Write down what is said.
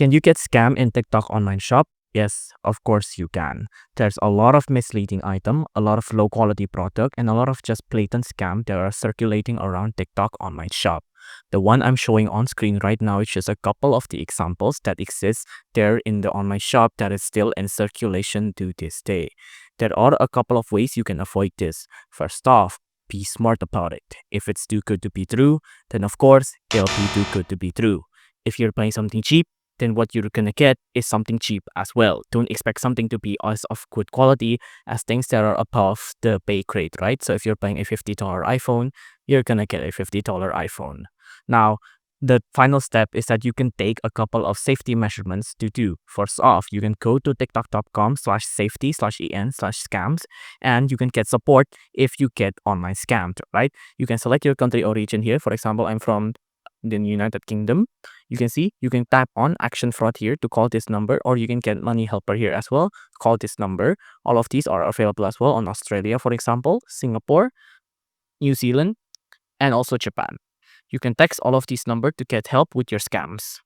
Can you get scam in TikTok online shop? Yes, of course you can. There's a lot of misleading item, a lot of low quality product, and a lot of just blatant scam that are circulating around TikTok online shop. The one I'm showing on screen right now is just a couple of the examples that exist there in the online shop that is still in circulation to this day. There are a couple of ways you can avoid this. First off, be smart about it. If it's too good to be true, then of course it'll be too good to be true. If you're buying something cheap, then what you're gonna get is something cheap as well. Don't expect something to be as of good quality as things that are above the pay grade, right? So if you're buying a $50 iPhone, you're gonna get a $50 iPhone. Now, the final step is that you can take a couple of safety measurements to do. First off, you can go to tiktok.com/safety/en/scams and you can get support if you get online scammed, right? You can select your country origin here. For example, I'm from the United Kingdom. You can see you can tap on action fraud here to call this number, or you can get money helper here as well. Call this number. All of these are available as well on Australia, for example, Singapore, New Zealand, and also Japan. You can text all of these numbers to get help with your scams.